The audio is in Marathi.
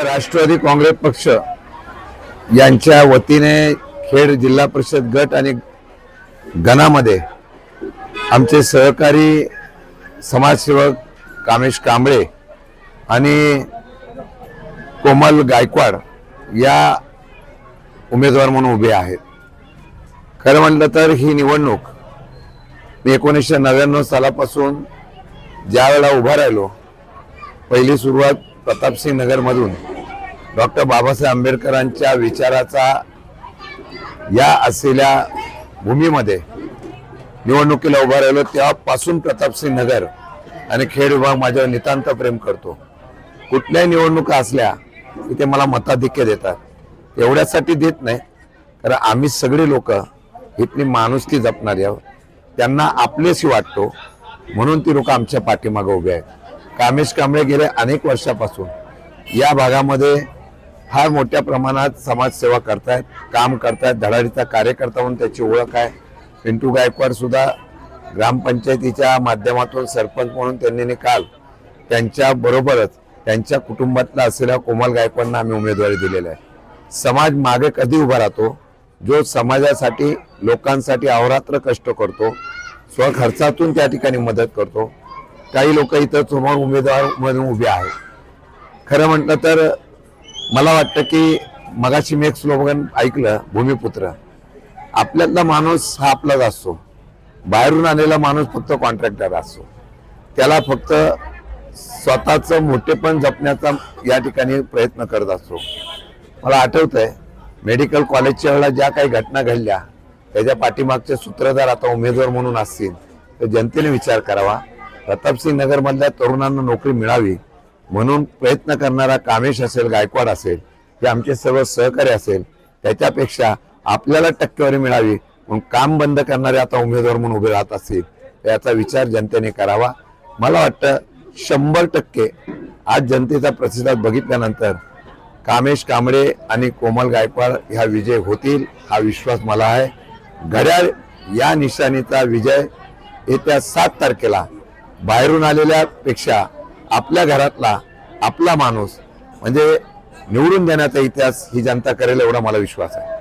राष्ट्रवादी काँग्रेस पक्ष यांच्या वतीने खेड जिल्हा परिषद गट आणि गणामध्ये आमचे सहकारी समाजसेवक कामेश कांबळे आणि कोमल गायकवाड या उमेदवार म्हणून उभे आहेत। खरं म्हटलं तर ही निवडणूक मी 1999 सालापासून ज्या वेळेला उभा राहिलो, पहिली सुरुवात प्रतापसिंग नगर मधून डॉक्टर बाबासाहेब आंबेडकरांच्या विचाराचा या असलेल्या भूमीमध्ये निवडणुकीला उभा राहिलो, तेव्हापासून प्रतापसिंग नगर आणि खेड विभाग माझ्यावर नितांत प्रेम करतो। कुठल्याही निवडणुका असल्या की ते मला मताधिक्य देतात, एवढ्यासाठी देत नाही कारण आम्ही सगळे लोक इथली माणुसकी जपणारी आहोत, त्यांना आपलेशी वाटतो म्हणून ती लोक आमच्या पाठीमागे उभे आहेत। कामेश कांबळे गेले अनेक वर्षापासून या भागामध्ये फार मोठ्या प्रमाणात समाजसेवा करतायत, काम करतायत, धडाडीचा कार्यकर्ता म्हणून त्याची ओळख आहे। पिंटू गायकवाड सुद्धा ग्रामपंचायतीच्या माध्यमातून सरपंच म्हणून त्यांनी काल त्यांच्या बरोबरच त्यांच्या कुटुंबातला असलेल्या कोमल गायकवाडना आम्ही उमेदवारी दिलेली आहे। समाज मागे कधी उभा राहतो, जो समाजासाठी लोकांसाठी अहोरात्र कष्ट करतो, स्वखर्चातून त्या ठिकाणी मदत करतो। काही लोक इथं समोर उमेदवार म्हणून उभे आहेत। खरं म्हटलं तर मला वाटतं की मगाशी मी एक स्लोगन ऐकलं, भूमिपुत्र। आपल्यातला माणूस हा आपलाच असतो, बाहेरून आलेला माणूस फक्त कॉन्ट्रॅक्टर असतो, त्याला फक्त स्वतःचं मोठेपण जपण्याचा या ठिकाणी प्रयत्न करत असतो। मला आठवतंय मेडिकल कॉलेजच्या वेळेला ज्या काही घटना घडल्या त्याच्या पाठीमागचे सूत्रधार आता उमेदवार म्हणून असतील तर जनतेने विचार करावा। प्रतापसिंग नगर मधल्या तरुणांना नोकरी मिळावी म्हणून प्रयत्न करणारा कामेश असेल, गायकवाड असेल, हे आमचे सर्व सहकारी असेल, त्याच्यापेक्षा आपल्याला टक्केवारी मिळावी म्हणून काम बंद करणारे आता उमेदवार म्हणून उभे राहत असतील तर याचा विचार जनतेने करावा। मला वाटतं 100% आज जनतेचा प्रतिसाद बघितल्यानंतर कामेश कांबळे आणि कोमल गायकवाड ह्या विजय होतील हा विश्वास मला आहे। घड्याळ या निशाणीचा विजय येत्या 7 तारखेला बाहेरून आलेल्या पेक्षा आपल्या घरातला आपला माणूस म्हणजे निवडून देण्याचा इतिहास ही जनता करेल एवढा मला विश्वास आहे।